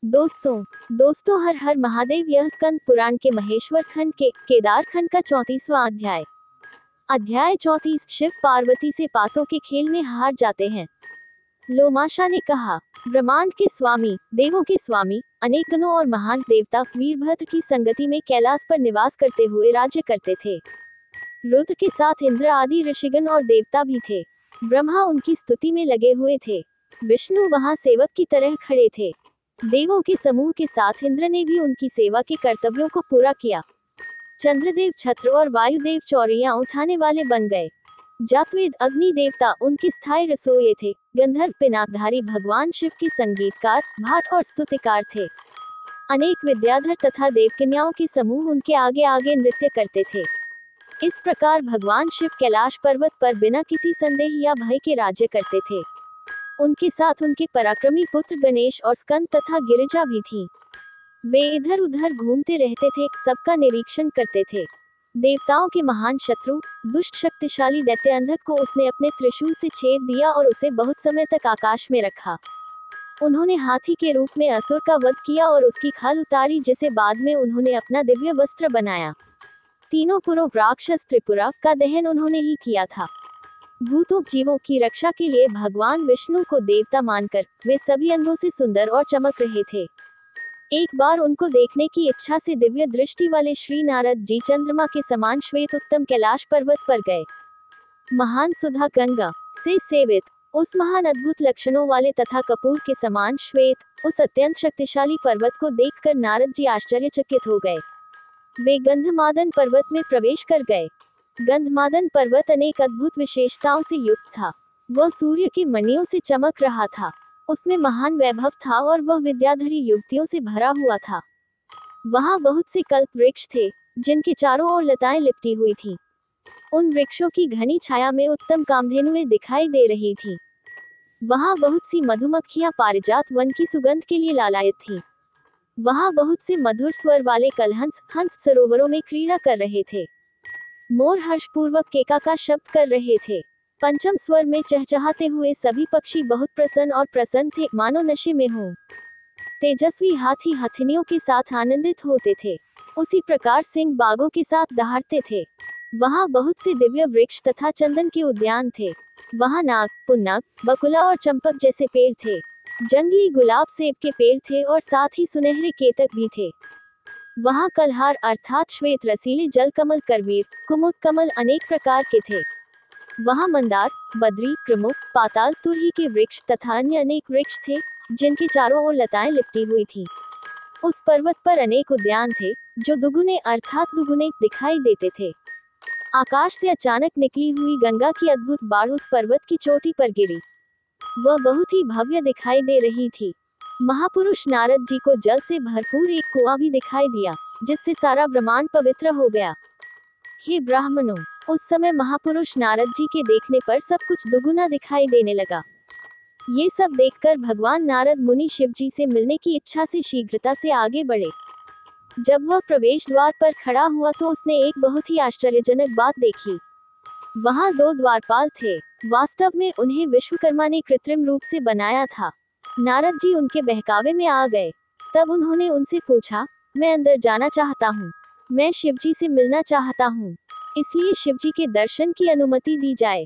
दोस्तों हर हर महादेव। यह स्कंद पुराण के महेश्वर खंड के केदार खंड का 34वां अध्याय। अध्याय 34। शिव पार्वती से पासों के खेल में हार जाते हैं। लोमाशा ने कहा, ब्रह्मांड के स्वामी, देवों के स्वामी, अनेक गणों और महान देवता वीरभद्र की संगति में कैलाश पर निवास करते हुए राज्य करते थे। रुद्र के साथ इंद्र आदि ऋषिगण और देवता भी थे। ब्रह्मा उनकी स्तुति में लगे हुए थे। विष्णु वहां सेवक की तरह खड़े थे। देवों के समूह के साथ इंद्र ने भी उनकी सेवा के कर्तव्यों को पूरा किया। चंद्रदेव छत्र और वायुदेव चौरियां उठाने वाले बन गए। जातवेद अग्नि देवता उनके स्थायी रसोइये थे। गंधर्व पिनाकधारी भगवान शिव के संगीतकार, भाट और स्तुतिकार थे। अनेक विद्याधर तथा देवकन्याओं के समूह उनके आगे आगे नृत्य करते थे। इस प्रकार भगवान शिव कैलाश पर्वत पर बिना किसी संदेह या भय के राज्य करते थे। उनके साथ उनके पराक्रमी पुत्र गणेश और स्कंद तथा गिरिजा भी थी। वे इधर उधर घूमते रहते थे, सबका निरीक्षण करते थे। देवताओं के महान शत्रु दुष्ट शक्तिशाली दैत्य अंधक को उसने अपने त्रिशूल से छेद दिया और उसे बहुत समय तक आकाश में रखा। उन्होंने हाथी के रूप में असुर का वध किया और उसकी खाल उतारी, जिसे बाद में उन्होंने अपना दिव्य वस्त्र बनाया। तीनों पूर्व राक्षस त्रिपुरा का दहन उन्होंने ही किया था। भूतों जीवों की रक्षा के लिए भगवान विष्णु को देवता मानकर वे सभी अंगों से सुंदर और चमक रहे थे। एक बार उनको देखने की इच्छा से दिव्य दृष्टि वाले श्री नारद जी चंद्रमा के समान श्वेत उत्तम कैलाश पर्वत पर गए। महान सुधा गंगा से सेवित उस महान अद्भुत लक्षणों वाले तथा कपूर के समान श्वेत उस अत्यंत शक्तिशाली पर्वत को देखकर नारद जी आश्चर्यचकित हो गए। वे गंधमादन पर्वत में प्रवेश कर गए। गंधमादन पर्वत अनेक अद्भुत विशेषताओं से युक्त था। वह सूर्य के मणियों से चमक रहा था। उसमें महान वैभव था और वह विद्याधरी युवतियों से भरा हुआ था। वहां बहुत से कल्प वृक्ष थे, जिनके चारों ओर लताएं लिपटी हुई थीं। उन वृक्षों की घनी छाया में उत्तम कामधेनुएं दिखाई दे रही थीं। वहां बहुत सी मधुमक्खियां पारिजात वन की सुगंध के लिए लालायित थीं। वहां बहुत से मधुर स्वर वाले कलहंस हंस सरोवरों में क्रीड़ा कर रहे थे। मोर हर्षपूर्वक केका का शब्द कर रहे थे। पंचम स्वर में चहचहाते हुए सभी पक्षी बहुत प्रसन्न थे, मानो नशे में हों। तेजस्वी हाथी हथिनियों के साथ आनंदित होते थे। उसी प्रकार सिंह बाघों के साथ दहाड़ते थे। वहां बहुत से दिव्य वृक्ष तथा चंदन के उद्यान थे। वहां नाग, पुन्नाग, बकुला और चंपक जैसे पेड़ थे। जंगली गुलाब सेब के पेड़ थे और साथ ही सुनहरे केतक भी थे। वहां कलहार अर्थात श्वेत रसीले जल कमल, करवीर, कुमुद कमल अनेक प्रकार के थे। वहां मंदार, बद्री, प्रमुख, पाताल तुरही के वृक्ष तथा अन्य अनेक वृक्ष थे, जिनके चारों ओर लताएं लिपटी हुई थीं। उस पर्वत पर अनेक उद्यान थे, जो दुगुने अर्थात दुगुने दिखाई देते थे। आकाश से अचानक निकली हुई गंगा की अद्भुत बाढ़ उस पर्वत की चोटी पर गिरी। वह बहुत ही भव्य दिखाई दे रही थी। महापुरुष नारद जी को जल से भरपूर एक कुआं भी दिखाई दिया, जिससे सारा ब्रह्मांड पवित्र हो गया। हे ब्राह्मणों, उस समय महापुरुष नारद जी के देखने पर सब कुछ दुगुना दिखाई देने लगा। ये सब देखकर भगवान नारद मुनि शिव जी से मिलने की इच्छा से शीघ्रता से आगे बढ़े। जब वह प्रवेश द्वार पर खड़ा हुआ तो उसने एक बहुत ही आश्चर्यजनक बात देखी। वहां 2 द्वारपाल थे। वास्तव में उन्हें विश्वकर्मा ने कृत्रिम रूप से बनाया था। नारद जी उनके बहकावे में आ गए। तब उन्होंने उनसे पूछा, मैं अंदर जाना चाहता हूँ। मैं शिवजी से मिलना चाहता हूँ, इसलिए शिवजी के दर्शन की अनुमति दी जाए।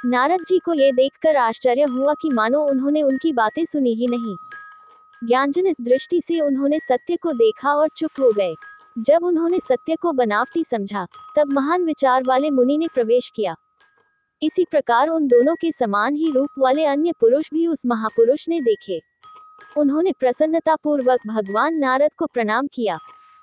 नारद जी को ये देखकर आश्चर्य हुआ कि मानो उन्होंने उनकी बातें सुनी ही नहीं। ज्ञानजनित दृष्टि से उन्होंने सत्य को देखा और चुप हो गए। जब उन्होंने सत्य को बनावटी समझा, तब महान विचार वाले मुनि ने प्रवेश किया। इसी प्रकार उन दोनों के समान ही रूप वाले अन्य पुरुष भी उस महापुरुष ने देखे। उन्होंने प्रसन्नतापूर्वक भगवान नारद को प्रणाम किया।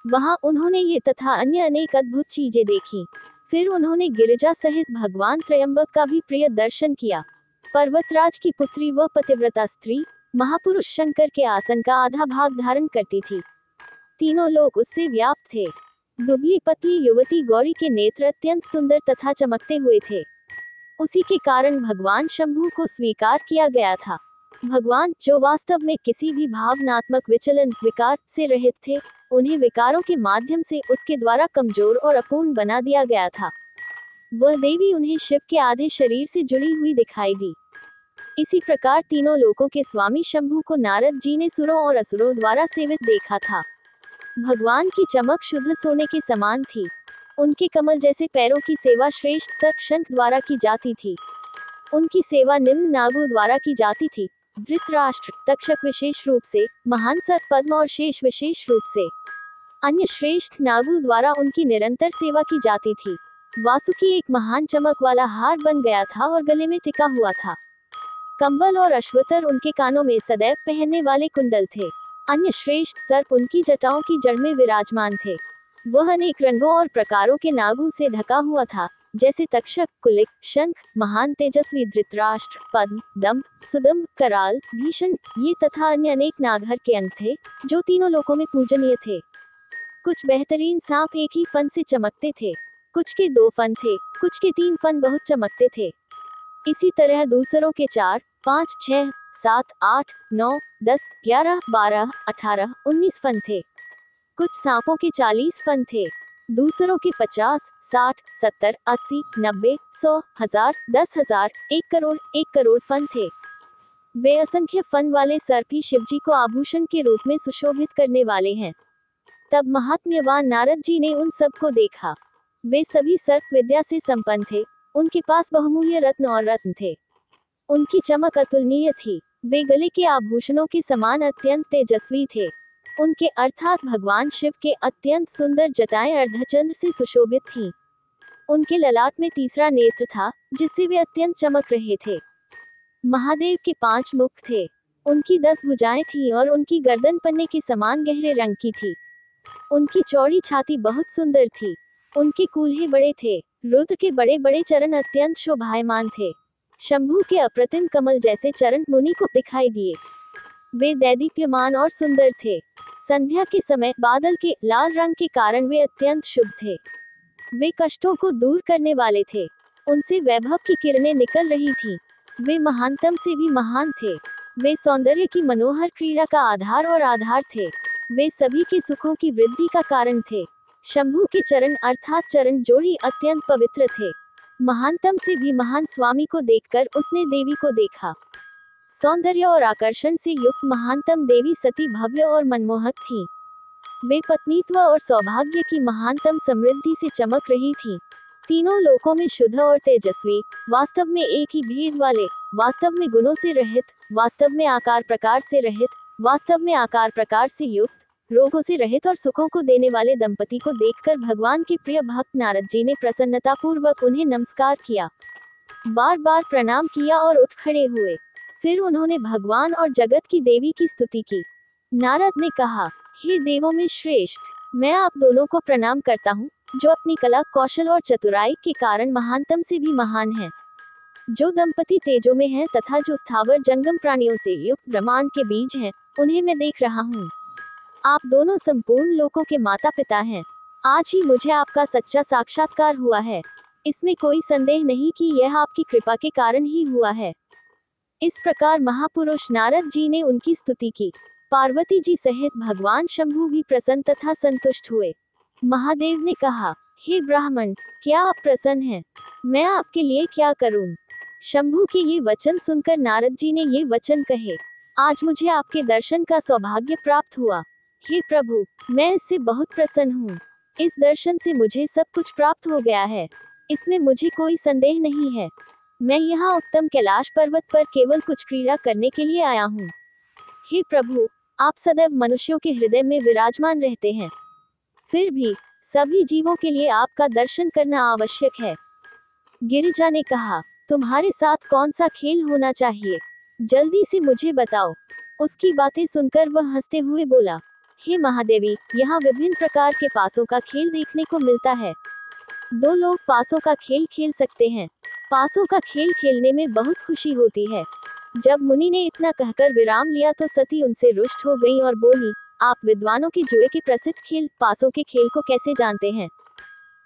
वहां उन्होंने ये तथा अन्य अनेक अद्भुत चीजें देखी। फिर उन्होंने गिरिजा सहित भगवान त्रयंबक का भी प्रिय दर्शन किया। पर्वतराज की पुत्री व पतिव्रता स्त्री महापुरुष शंकर के आसन का आधा भाग धारण करती थी। तीनों लोग उससे व्याप्त थे। दुबली पतली युवती गौरी के नेत्र अत्यंत सुंदर तथा चमकते हुए थे। उसी के कारण भगवान शंभु को स्वीकार किया गया था। भगवान, जो वास्तव में किसी भी भावनात्मक विचलन विकार से रहित थे, उन्हें विकारों के माध्यम से उसके द्वारा कमजोर और अपूर्ण बना दिया गया था। वह देवी उन्हें शिव के आधे शरीर से जुड़ी हुई दिखाई दी। इसी प्रकार तीनों लोकों के स्वामी शंभु को नारद जी ने सुरों और असुरों द्वारा सेवित देखा था। भगवान की चमक शुद्ध सोने के समान थी। उनके कमल जैसे पैरों की सेवा श्रेष्ठ सर्प शंख द्वारा की जाती थी। उनकी सेवा निम्न नागों द्वारा की जाती थी। धृतराष्ट्र, तक्षक विशेष रूप से, महान सर्प पद्म और शेष विशेष रूप से, अन्य श्रेष्ठ नागों द्वारा उनकी निरंतर सेवा की जाती थी। वासुकी एक महान चमक वाला हार बन गया था और गले में टिका हुआ था। कंबल और अश्वतर उनके कानों में सदैव पहनने वाले कुंडल थे। अन्य श्रेष्ठ सर्प उनकी जटाओं की जड़ में विराजमान थे। वह अनेक रंगों और प्रकारों के नागों से ढका हुआ था, जैसे तक्षक, कुलिक, शंख, महान तेजस्वी धृतराष्ट्र, पद्म, दंभ, सुदंभ, कराल, भीषण, ये तथा अन्य अनेक नागहर के अंत थे, जो तीनों लोकों में पूजनीय थे। कुछ बेहतरीन सांप एक ही फन से चमकते थे, कुछ के 2 फन थे, कुछ के 3 फन बहुत चमकते थे। इसी तरह दूसरों के 4, 5, 6, 7, 8, 9, 10, 11, 12, 18, 19 फन थे। कुछ सांपों के 40 फन थे, दूसरों के 50, 60, 70, 80, 90, 100, 1000, 10,000, 1 करोड़, 1 करोड़ फन थे। वे असंख्य फन वाले सर्प ही शिवजी को आभूषण के रूप में सुशोभित करने वाले हैं। तब महात्म्यवान नारद जी ने उन सब को देखा। वे सभी सर्प विद्या से संपन्न थे। उनके पास बहुमूल्य रत्न और रत्न थे। उनकी चमक अतुलनीय थी। वे गले के आभूषणों के समान अत्यंत तेजस्वी थे। उनके अर्थात भगवान शिव के अत्यंत सुंदर जटाएं अर्धचंद्र से सुशोभित थीं। उनके ललाट में तीसरा नेत्र था, जिससे वे अत्यंत चमक रहे थे। महादेव के 5 मुख थे। उनकी 10 भुजाएं थीं और उनकी गर्दन पन्ने के समान गहरे रंग की थी। उनकी चौड़ी छाती बहुत सुंदर थी। उनके कूल्हे बड़े थे। रुद्र के बड़े बड़े चरण अत्यंत शोभायमान थे। शंभु के अप्रतिम कमल जैसे चरण मुनि को दिखाई दिए। वे दैदीप्यमान और सुंदर थे। संध्या के समय बादल के लाल रंग के कारण वे अत्यंत शुभ थे। वे कष्टों को दूर करने वाले थे। उनसे वैभव की किरणें निकल रही थीं। वे महानतम से भी महान थे। वे सौंदर्य की मनोहर क्रीड़ा का आधार और आधार थे। वे सभी के सुखों की वृद्धि का कारण थे। शंभु के चरण अर्थात चरण जोड़ी अत्यंत पवित्र थे। महानतम से भी महान स्वामी को देखकर उसने देवी को देखा। सौंदर्य और आकर्षण से युक्त महानतम देवी सती भव्य और मनमोहक थीं। वे पत्नीत्व और सौभाग्य की महानतम समृद्धि से चमक रही थीं। तीनों लोकों में शुद्ध और तेजस्वी, वास्तव में एक ही भेद वाले, वास्तव में गुणों से रहित, वास्तव में आकार प्रकार से रहित, वास्तव में आकार प्रकार से युक्त, रोगों से रहित और सुखों को देने वाले दंपति को देखकर भगवान के प्रिय भक्त नारद जी ने प्रसन्नतापूर्वक उन्हें नमस्कार किया, बार बार प्रणाम किया और उठ खड़े हुए। फिर उन्होंने भगवान और जगत की देवी की स्तुति की। नारद ने कहा, हे देवों में श्रेष्ठ, मैं आप दोनों को प्रणाम करता हूँ, जो अपनी कला, कौशल और चतुराई के कारण महानतम से भी महान हैं। जो दंपति तेजो में हैं तथा जो स्थावर जंगम प्राणियों से युक्त ब्रह्मांड के बीज हैं, उन्हें मैं देख रहा हूँ। आप दोनों संपूर्ण लोकों के माता पिता हैं। आज ही मुझे आपका सच्चा साक्षात्कार हुआ है। इसमें कोई संदेह नहीं कि यह आपकी कृपा के कारण ही हुआ है। इस प्रकार महापुरुष नारद जी ने उनकी स्तुति की। पार्वती जी सहित भगवान शंभु भी प्रसन्न तथा संतुष्ट हुए। महादेव ने कहा, हे ब्राह्मण, क्या आप प्रसन्न हैं? मैं आपके लिए क्या करूं? शंभु के ये वचन सुनकर नारद जी ने ये वचन कहे, आज मुझे आपके दर्शन का सौभाग्य प्राप्त हुआ। हे प्रभु, मैं इससे बहुत प्रसन्न हूँ। इस दर्शन से मुझे सब कुछ प्राप्त हो गया है। इसमें मुझे कोई संदेह नहीं है। मैं यहाँ उत्तम कैलाश पर्वत पर केवल कुछ क्रीड़ा करने के लिए आया हूँ। हे प्रभु, आप सदैव मनुष्यों के हृदय में विराजमान रहते हैं। फिर भी सभी जीवों के लिए आपका दर्शन करना आवश्यक है। गिरिजा ने कहा, तुम्हारे साथ कौन सा खेल होना चाहिए? जल्दी से मुझे बताओ। उसकी बातें सुनकर वह हंसते हुए बोला, हे महादेवी, यहाँ विभिन्न प्रकार के पासों का खेल देखने को मिलता है। 2 लोग पासों का खेल खेल सकते हैं। पासों का खेल खेलने में बहुत खुशी होती है। जब मुनि ने इतना कहकर विराम लिया तो सती उनसे रुष्ट हो गई और बोली, आप विद्वानों के जुए के प्रसिद्ध खेल पासों के खेल को कैसे जानते हैं?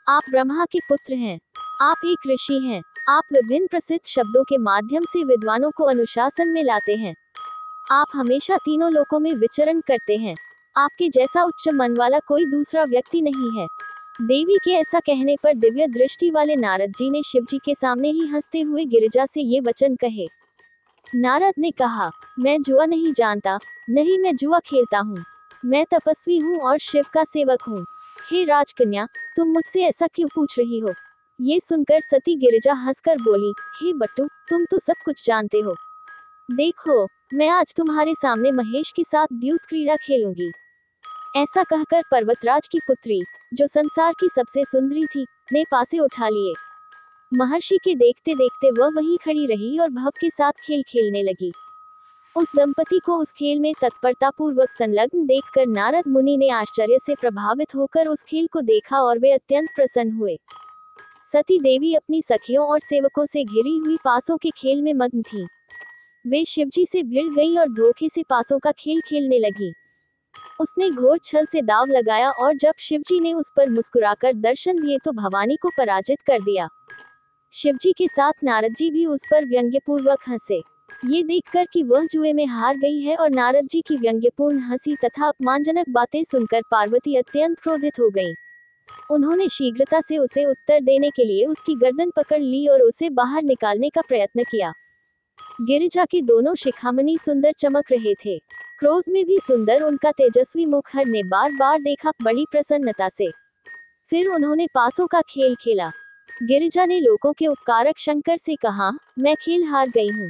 आप ब्रह्मा के पुत्र हैं। आप एक ऋषि हैं। आप विभिन्न प्रसिद्ध शब्दों के माध्यम से विद्वानों को अनुशासन में लाते हैं। आप हमेशा तीनों लोकों में विचरण करते हैं। आपके जैसा उच्च मन वाला कोई दूसरा व्यक्ति नहीं है। देवी के ऐसा कहने पर दिव्य दृष्टि वाले नारद जी ने शिवजी के सामने ही हंसते हुए गिरिजा से ये वचन कहे। नारद ने कहा, मैं जुआ नहीं जानता, नहीं मैं जुआ खेलता हूँ। मैं तपस्वी हूँ और शिव का सेवक हूँ। हे राजकन्या, तुम मुझसे ऐसा क्यों पूछ रही हो? ये सुनकर सती गिरिजा हंसकर बोली, हे बट्टू, तुम तो सब कुछ जानते हो। देखो, मैं आज तुम्हारे सामने महेश के साथ द्यूत क्रीड़ा खेलूंगी। ऐसा कहकर पर्वतराज की पुत्री, जो संसार की सबसे सुंदरी थी, ने पासे उठा लिए। महर्षि के देखते देखते वह वहीं खड़ी रही और भव के साथ खेल खेलने लगी। उस दंपति को उस खेल में तत्परता पूर्वक संलग्न देखकर नारद मुनि ने आश्चर्य से प्रभावित होकर उस खेल को देखा और वे अत्यंत प्रसन्न हुए। सती देवी अपनी सखियों और सेवकों से घिरी हुई पासों के खेल में मग्न थी। वे शिवजी से भिड़ गईं और धोखे से पासों का खेल खेलने लगी। उसने घोर छल से दाव लगाया और जब शिवजी ने उस पर मुस्कुराकर दर्शन दिए तो भवानी को पराजित कर दिया। शिवजी के साथ नारद जी भी उस पर व्यंग्यपूर्वक हंसे। ये देखकर कि वह जुए में हार गई है और नारद जी की व्यंग्यपूर्ण हंसी तथा अपमानजनक बातें सुनकर पार्वती अत्यंत क्रोधित हो गईं। उन्होंने शीघ्रता से उसे उत्तर देने के लिए उसकी गर्दन पकड़ ली और उसे बाहर निकालने का प्रयत्न किया। गिरिजा के दोनों शिखामणि सुंदर चमक रहे थे। क्रोध में भी सुंदर उनका तेजस्वी मुख हर ने बार बार देखा, बड़ी प्रसन्नता से। फिर उन्होंने पासों का खेल खेला। गिरिजा ने लोकों के उपकारक शंकर से कहा, मैं खेल हार गई हूँ।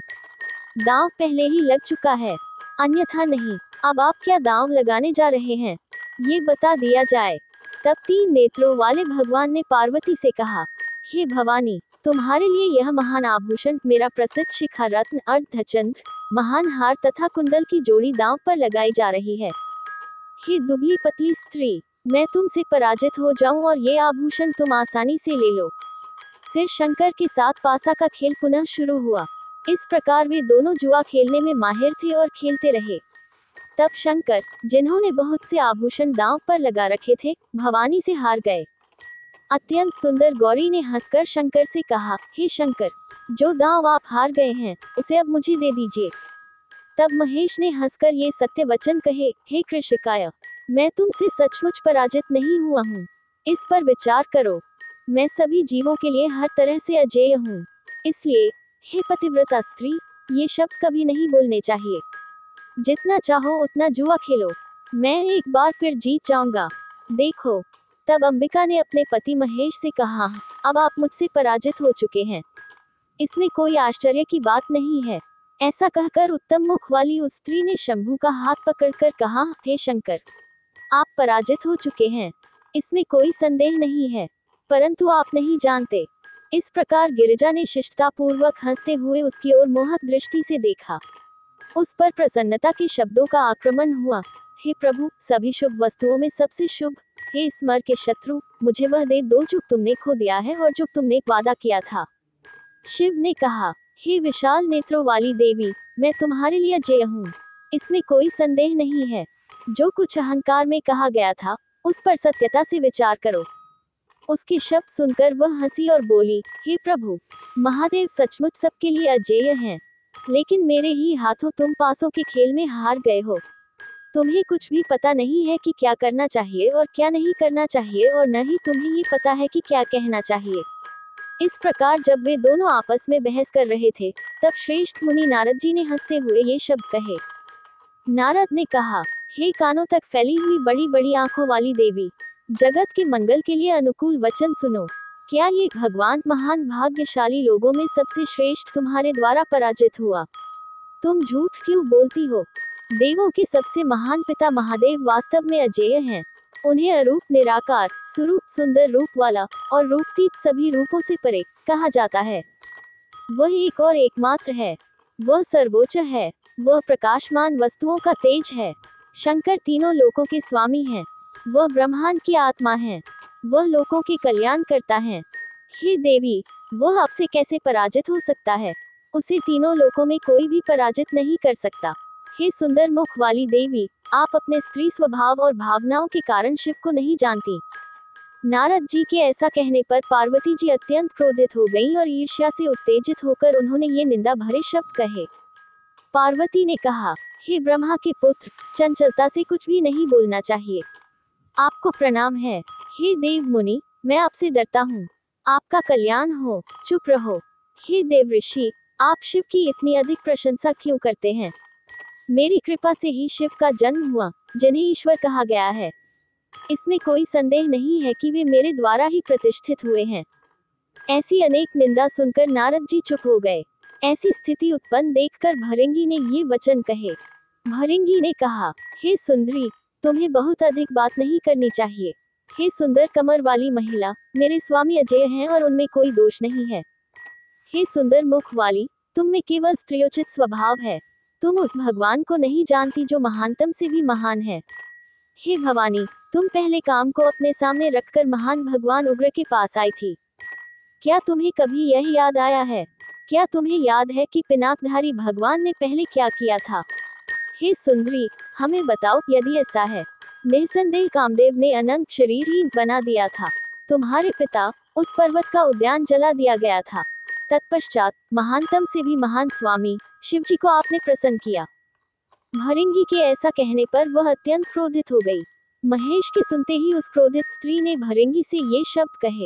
दांव पहले ही लग चुका है, अन्यथा नहीं। अब आप क्या दांव लगाने जा रहे हैं, ये बता दिया जाए। तब 3 नेत्रों वाले भगवान ने पार्वती से कहा, हे भवानी, तुम्हारे लिए यह महान आभूषण, मेरा प्रसिद्ध शिखा रत्न, अर्धचंद्र, महान हार तथा कुंडल की जोड़ी दांव पर लगाई जा रही है। हे दुबली पतली स्त्री, मैं तुमसे पराजित हो जाऊं और ये आभूषण तुम आसानी से ले लो। फिर शंकर के साथ पासा का खेल पुनः शुरू हुआ। इस प्रकार वे दोनों जुआ खेलने में माहिर थे और खेलते रहे। तब शंकर, जिन्होंने बहुत से आभूषण दांव पर लगा रखे थे, भवानी से हार गए। अत्यंत सुंदर गौरी ने हंसकर शंकर से कहा, हे शंकर, जो दांव आप हार गए हैं, उसे अब मुझे दे दीजिए। तब महेश ने हंसकर ये सत्य वचन कहे, हे कृषिकाय, मैं तुमसे सचमुच पराजित नहीं हुआ हूँ। इस पर विचार करो। मैं सभी जीवों के लिए हर तरह से अजेय हूँ। इसलिए, हे पतिव्रता स्त्री, ये शब्द कभी नहीं बोलने चाहिए। जितना चाहो उतना जुआ खेलो, मैं एक बार फिर जीत जाऊंगा, देखो। तब अंबिका ने अपने पति महेश से कहा, अब आप मुझसे पराजित हो चुके हैं, इसमें कोई आश्चर्य की बात नहीं है। ऐसा कहकर उत्तम मुख वाली उस स्त्री ने शंभू का हाथ पकड़कर कहा, हे शंकर, आप पराजित हो चुके हैं, इसमें कोई संदेह नहीं है, परंतु आप नहीं जानते। इस प्रकार गिरिजा ने शिष्टतापूर्वक हंसते हुए उसकी ओर मोहक दृष्टि से देखा। उस पर प्रसन्नता के शब्दों का आक्रमण हुआ। हे प्रभु, सभी शुभ वस्तुओं में सबसे शुभ, हे स्मर के शत्रु, मुझे वह दे दो जो तुमने खो दिया है और जो तुमने वादा किया था। शिव ने कहा, हे विशाल नेत्रों वाली देवी, मैं तुम्हारे लिए अजेय हूँ, इसमें कोई संदेह नहीं है। जो कुछ अहंकार में कहा गया था, उस पर सत्यता से विचार करो। उसके शब्द सुनकर वह हंसी और बोली, हे प्रभु, महादेव सचमुच सबके लिए अजेय हैं, लेकिन मेरे ही हाथों तुम पासों के खेल में हार गए हो। तुम्हें कुछ भी पता नहीं है कि क्या करना चाहिए और क्या नहीं करना चाहिए, और न ही तुम्हें ये पता है कि क्या कहना चाहिए। इस प्रकार जब वे दोनों आपस में बहस कर रहे थे, तब श्रेष्ठ मुनि नारद जी ने हंसते हुए ये शब्द कहे। नारद ने कहा, हे कानों तक फैली हुई बड़ी बड़ी आंखों वाली देवी, जगत के मंगल के लिए अनुकूल वचन सुनो। क्या ये भगवान महान भाग्यशाली लोगों में सबसे श्रेष्ठ तुम्हारे द्वारा पराजित हुआ? तुम झूठ क्यों बोलती हो? देवों के सबसे महान पिता महादेव वास्तव में अजेय हैं। उन्हें अरूप, निराकार, सुरूप, सुंदर रूप वाला और रूपतीत सभी रूपों से परे कहा जाता है। वह एक और एकमात्र है, वह सर्वोच्च है, वह प्रकाशमान वस्तुओं का तेज है। शंकर तीनों लोकों के स्वामी हैं, वह ब्रह्मांड की आत्मा है, वह लोकों के कल्याण करता है। हे देवी, वह आपसे कैसे पराजित हो सकता है? उसे तीनों लोकों में कोई भी पराजित नहीं कर सकता। हे सुंदर मुख वाली देवी, आप अपने स्त्री स्वभाव और भावनाओं के कारण शिव को नहीं जानती। नारद जी के ऐसा कहने पर पार्वती जी अत्यंत क्रोधित हो गईं और ईर्ष्या से उत्तेजित होकर उन्होंने ये निंदा भरे शब्द कहे। पार्वती ने कहा, हे ब्रह्मा के पुत्र, चंचलता से कुछ भी नहीं बोलना चाहिए। आपको प्रणाम है। हे देव मुनि, मैं आपसे डरता हूँ, आपका कल्याण हो, चुप रहो। हे देव ऋषि, आप शिव की इतनी अधिक प्रशंसा क्यों करते हैं? मेरी कृपा से ही शिव का जन्म हुआ, जिन्हें ईश्वर कहा गया है। इसमें कोई संदेह नहीं है कि वे मेरे द्वारा ही प्रतिष्ठित हुए हैं। ऐसी अनेक निंदा सुनकर नारद जी चुप हो गए। ऐसी स्थिति उत्पन्न देखकर भृंगी ने ये वचन कहे। भृंगी ने कहा, हे सुंदरी, तुम्हें बहुत अधिक बात नहीं करनी चाहिए। हे सुंदर कमर वाली महिला, मेरे स्वामी अजय हैं और उनमें कोई दोष नहीं है। हे सुंदर मुख वाली, तुम में केवल स्त्रियोचित स्वभाव है। तुम उस भगवान को नहीं जानती जो महानतम से भी महान है। हे भवानी, तुम पहले काम को अपने सामने रखकर महान भगवान उग्र के पास आई थी। क्या तुम्हें कभी यह याद आया है? क्या तुम्हें याद है कि पिनाकधारी भगवान ने पहले क्या किया था? हे सुंदरी, हमें बताओ यदि ऐसा है। निसंदेह कामदेव ने अनंत शरीरहीन बना दिया था। तुम्हारे पिता, उस पर्वत का उद्यान जला दिया गया था। तत्पश्चात महानतम से भी महान स्वामी शिवजी को आपने प्रसन्न किया। भृंगी के ऐसा कहने पर वह अत्यंत क्रोधित हो गई। महेश के सुनते ही उस क्रोधित स्त्री ने भृंगी से ये शब्द कहे।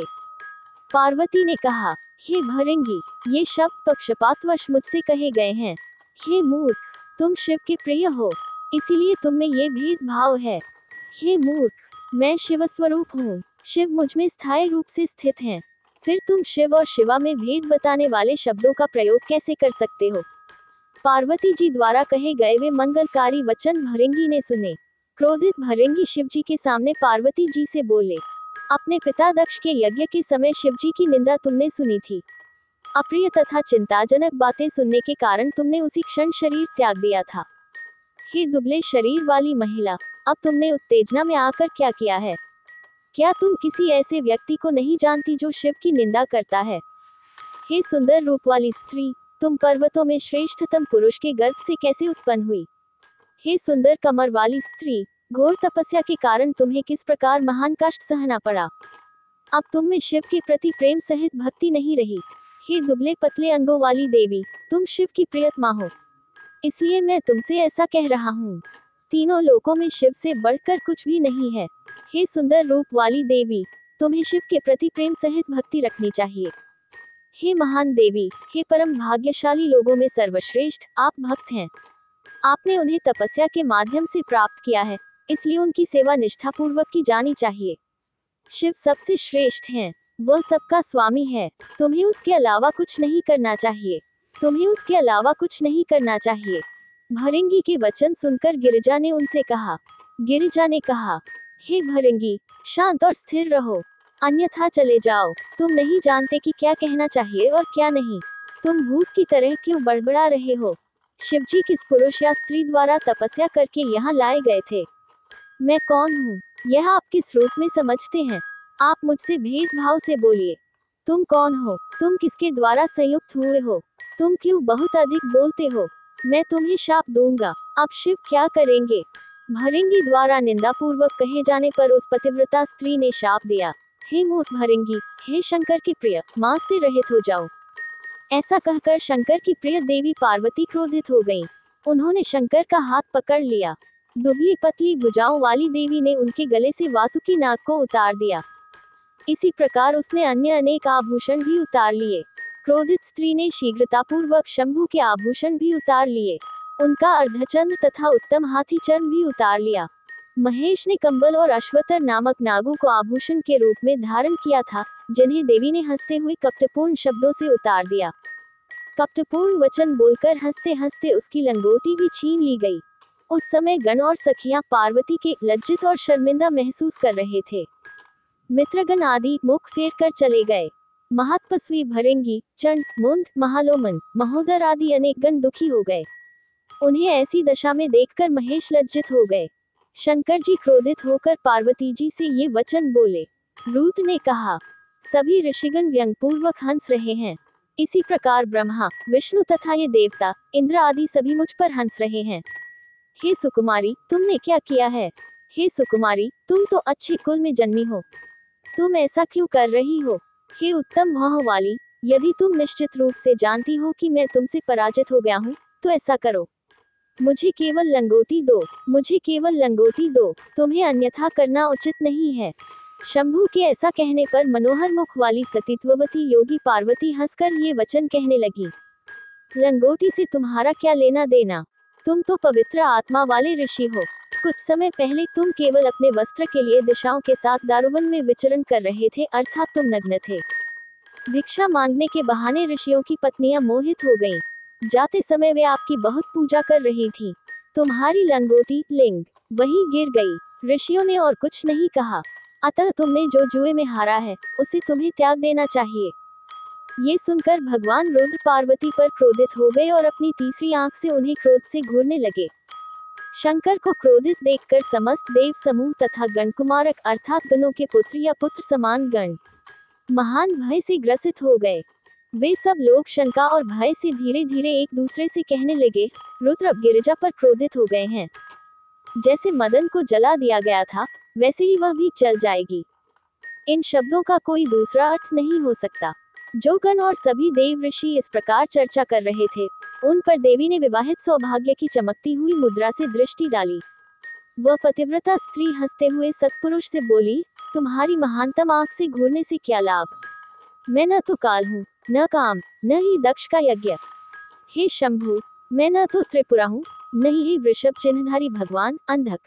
पार्वती ने कहा, हे भृंगी, ये शब्द पक्षपातवश मुझसे कहे गए हैं। हे मूर्ख, तुम शिव के प्रिय हो, इसीलिए तुम में ये भेदभाव है। हे मूर्ख, मैं शिव स्वरूप हूँ। शिव मुझ में स्थायी रूप से स्थित हैं। फिर तुम शिव और शिवा में भेद बताने वाले शब्दों का प्रयोग कैसे कर सकते हो? पार्वती जी द्वारा कहे गए वे मंगलकारी वचन भृंगी ने सुने। क्रोधित भृंगी शिवजी के सामने पार्वती जी से बोले, अपने पिता दक्ष के यज्ञ के समय शिवजी की निंदा तुमने सुनी थी। अप्रिय तथा चिंताजनक बातें सुनने के कारण तुमने उसी क्षण शरीर त्याग दिया था। हे दुबले शरीर वाली महिला, अब तुमने उत्तेजना में आकर क्या किया है? क्या तुम किसी ऐसे व्यक्ति को नहीं जानती जो शिव की निंदा करता है? हे सुंदर रूप वाली स्त्री, तुम पर्वतों में श्रेष्ठतम पुरुष के गर्भ से कैसे उत्पन्न हुई? हे सुंदर कमर वाली स्त्री, घोर तपस्या के कारण तुम्हें किस प्रकार महान कष्ट सहना पड़ा। अब तुम में शिव के प्रति प्रेम सहित भक्ति नहीं रही। हे दुबले पतले अंगों वाली देवी, तुम शिव की प्रियतमा हो, इसलिए मैं तुमसे ऐसा कह रहा हूँ। तीनों लोकों में शिव से बढ़कर कुछ भी नहीं है। हे सुंदर रूप वाली देवी, तुम्हें शिव के प्रति प्रेम सहित भक्ति रखनी चाहिए। हे महान देवी, हे परम भाग्यशाली लोगों में सर्वश्रेष्ठ, आप भक्त हैं। आपने उन्हें तपस्या के माध्यम से प्राप्त किया है, इसलिए उनकी सेवा निष्ठापूर्वक की जानी चाहिए। शिव सबसे श्रेष्ठ हैं, वह सबका स्वामी है। तुम्हें उसके अलावा कुछ नहीं करना चाहिए। तुम्हें उसके अलावा कुछ नहीं करना चाहिए। भृंगी के वचन सुनकर गिरिजा ने उनसे कहा। गिरिजा ने कहा, हे भृंगी, शांत और स्थिर रहो, अन्यथा चले जाओ। तुम नहीं जानते कि क्या कहना चाहिए और क्या नहीं। तुम भूत की तरह क्यों बड़बड़ा रहे हो? शिवजी किस पुरुष या स्त्री द्वारा तपस्या करके यहाँ लाए गए थे? मैं कौन हूँ, यह आप किस रूप में समझते हैं? आप मुझसे भेदभाव से बोलिए। तुम कौन हो? तुम किसके द्वारा संयुक्त हुए हो? तुम क्यों बहुत अधिक बोलते हो? मैं तुम्हें शाप दूंगा। अब शिव क्या करेंगे? भृंगी द्वारा निंदा पूर्वक कहे जाने पर उस पतिव्रता स्त्री ने शाप दिया, हे मूर्ख भृंगी, हे शंकर के प्रिय, मांस से रहित हो जाओ। ऐसा कहकर शंकर की प्रिय देवी पार्वती क्रोधित हो गईं। उन्होंने शंकर का हाथ पकड़ लिया। दुबली पतली भुजाओं वाली देवी ने उनके गले से वासुकी नाग को उतार दिया। इसी प्रकार उसने अन्य अनेक आभूषण भी उतार लिए। क्रोधित स्त्री ने शीघ्रतापूर्वक शंभु के आभूषण भी उतार लिए। उनका अर्धचंद्र तथा उत्तम हाथी चर्म भी उतार लिया। महेश ने कंबल और अश्वतर नामक नागों को आभूषण के रूप में धारण किया था, जिन्हें देवी ने हंसते हुए कपटपूर्ण शब्दों से उतार दिया। कपटपूर्ण वचन बोलकर हंसते हंसते उसकी लंगोटी भी छीन ली गई। उस समय गण और सखियां पार्वती के लज्जित और शर्मिंदा महसूस कर रहे थे। मित्रगण आदि मुख फेर कर चले गए। महत्पस्वी भृंगी, चंड, मुंड, महालोमन, महोदर आदि अनेक गण दुखी हो गए। उन्हें ऐसी दशा में देखकर महेश लज्जित हो गए। शंकर जी क्रोधित होकर पार्वती जी से ये वचन बोले। रूत ने कहा, सभी ऋषिगण व्यंगपूर्वक हंस रहे हैं, इसी प्रकार ब्रह्मा, विष्णु तथा ये देवता, इंद्र आदि सभी मुझ पर हंस रहे हैं। हे सुकुमारी, तुमने क्या किया है? हे सुकुमारी, तुम तो अच्छे कुल में जन्मी हो, तुम ऐसा क्यों कर रही हो? हे उत्तम भौह वाली, यदि तुम निश्चित रूप से जानती हो कि मैं तुमसे पराजित हो गया हूँ, तो ऐसा करो, मुझे केवल लंगोटी दो, मुझे केवल लंगोटी दो, तुम्हें अन्यथा करना उचित नहीं है। शंभू के ऐसा कहने पर मनोहर मुख वाली सतीत्ववती योगी पार्वती हंसकर ये वचन कहने लगी। लंगोटी से तुम्हारा क्या लेना देना? तुम तो पवित्र आत्मा वाले ऋषि हो। कुछ समय पहले तुम केवल अपने वस्त्र के लिए दिशाओं के साथ दारुवन में विचरण कर रहे थे, अर्थात तुम नग्न थे। भिक्षा मांगने के बहाने ऋषियों की पत्नियां मोहित हो गईं। जाते समय वे आपकी बहुत पूजा कर रही थीं। तुम्हारी लंगोटी लिंग वहीं गिर गई। ऋषियों ने और कुछ नहीं कहा। अतः तुमने जो जुए में हारा है, उसे तुम्हें त्याग देना चाहिए। ये सुनकर भगवान रुद्र पार्वती पर क्रोधित हो गए और अपनी तीसरी आंख से उन्हें क्रोध से घूरने लगे। शंकर को क्रोधित देखकर समस्त देव समूह तथा गणकुमारक अर्थात गणों के पुत्र या पुत्र समान गण महान भय से ग्रसित हो गए। वे सब लोग शंका और भय से धीरे धीरे एक दूसरे से कहने लगे, रुद्र अब गिरिजा पर क्रोधित हो गए हैं। जैसे मदन को जला दिया गया था, वैसे ही वह भी चल जाएगी। इन शब्दों का कोई दूसरा अर्थ नहीं हो सकता। जो गण और सभी देव ऋषि इस प्रकार चर्चा कर रहे थे, उन पर देवी ने विवाहित सौभाग्य की चमकती हुई मुद्रा से दृष्टि डाली। वह पतिव्रता स्त्री हंसते हुए सत्पुरुष से बोली, तुम्हारी महानतम आंख से घूरने से क्या लाभ? मैं न तो काल हूँ, न काम, न ही दक्ष का यज्ञ। हे शंभु, मैं न तो त्रिपुरा हूँ, न ही वृषभ चिन्हधारी भगवान अंधक।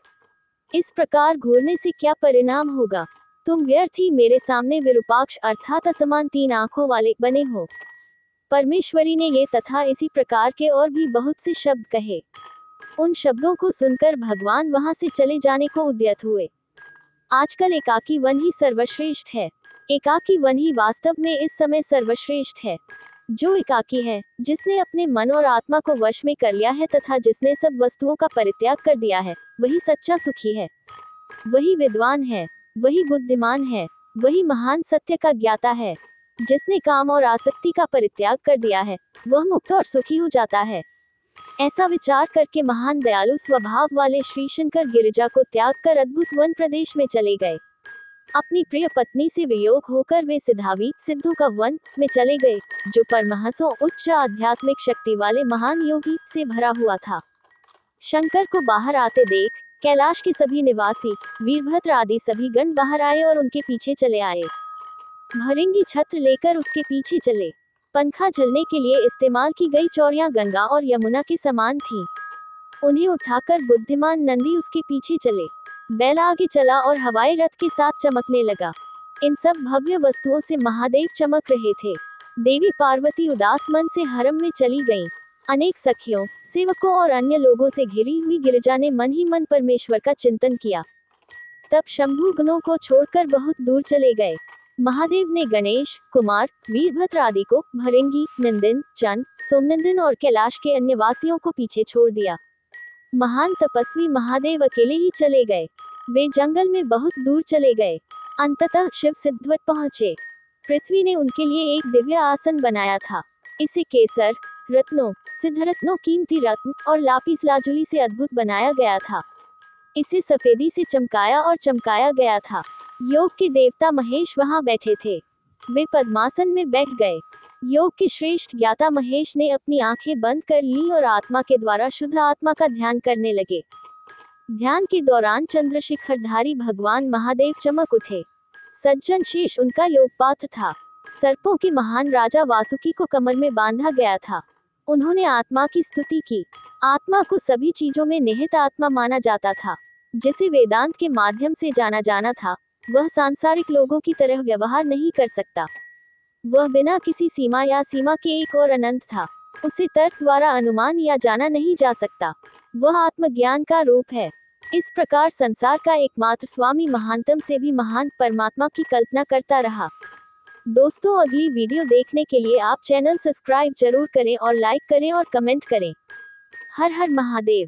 इस प्रकार घूरने से क्या परिणाम होगा? तुम व्यर्थ ही मेरे सामने विरूपाक्ष अर्थात असमान 3 आंखों वाले बने हो। परमेश्वरी ने ये तथा इसी प्रकार के और भी बहुत से शब्द कहे। उन शब्दों को सुनकर भगवान वहां से चले जाने को उद्यत हुए। आजकल एकाकी वन ही सर्वश्रेष्ठ है। एकाकी वन ही वास्तव में इस समय सर्वश्रेष्ठ है। जो एकाकी है, जिसने अपने मन और आत्मा को वश में कर लिया है तथा जिसने सब वस्तुओं का परित्याग कर दिया है, वही सच्चा सुखी है। वही विद्वान है, वही बुद्धिमान है, वही महान सत्य का ज्ञाता है। जिसने काम और आसक्ति का परित्याग कर दिया है, वह मुक्त और सुखी हो जाता है। ऐसा विचार करके महान दयालु स्वभाव वाले श्री शंकर गिरिजा को त्याग कर अद्भुत वन प्रदेश में चले गए। अपनी प्रिय पत्नी से वियोग होकर वे सिद्धावी सिद्धों का वन में चले गए, जो परमहंसों उच्च आध्यात्मिक शक्ति वाले महान योगी से भरा हुआ था। शंकर को बाहर आते देख कैलाश के सभी निवासी वीरभद्र आदि सभी गण बाहर आए और उनके पीछे चले आए। भरेंगी छत्र लेकर उसके पीछे चले। पंखा झलने के लिए इस्तेमाल की गई चौड़ियां गंगा और यमुना के समान थीं। उन्हें उठाकर बुद्धिमान नंदी उसके पीछे चले। बैल आगे चला और हवाई रथ के साथ चमकने लगा। इन सब भव्य वस्तुओं से महादेव चमक रहे थे। देवी पार्वती उदास मन से हरम में चली गईं। अनेक सखियों, सेवकों और अन्य लोगों से घिरी हुई गिरिजा ने मन ही मन परमेश्वर का चिंतन किया। तब शंभु गणों को छोड़कर बहुत दूर चले गए। महादेव ने गणेश, कुमार, वीरभद्र आदि को भरेंगी, नंदन, चंद, सोमनंदन और कैलाश के अन्य वासियों को पीछे छोड़ दिया। महान तपस्वी महादेव अकेले ही चले गए। वे जंगल में बहुत दूर चले गए। अंततः शिव सिद्धवट पहुंचे। पृथ्वी ने उनके लिए एक दिव्य आसन बनाया था। इसे केसर, रत्नों, सिद्धरत्नों, कीमती रत्न और लापिस लाजुली से अद्भुत बनाया गया था। इसे सफेदी से चमकाया और चमकाया गया था। योग के देवता महेश वहां बैठे थे। वे पद्मासन में बैठ गए। योग के श्रेष्ठ ज्ञाता महेश ने अपनी आंखें बंद कर ली और आत्मा के द्वारा शुद्ध आत्मा का ध्यान करने लगे। ध्यान के दौरान चंद्रशिखरधारी भगवान महादेव चमक उठे। सज्जन शेष उनका योग पात्र था। सर्पों के महान राजा वासुकी को कमर में बांधा गया था। उन्होंने आत्मा की स्तुति की। आत्मा को सभी चीजों में निहित आत्मा माना जाता था। जिसे वेदांत के माध्यम से जाना जाना था, वह सांसारिक लोगों की तरह व्यवहार नहीं कर सकता। वह बिना किसी सीमा या सीमा के एक और अनंत था। उसे तर्क द्वारा अनुमान या जाना नहीं जा सकता। वह आत्मज्ञान का रूप है। इस प्रकार संसार का एकमात्र स्वामी महानतम से भी महान परमात्मा की कल्पना करता रहा। दोस्तों, अगली वीडियो देखने के लिए आप चैनल सब्सक्राइब जरूर करें और लाइक करें और कमेंट करें। हर हर महादेव।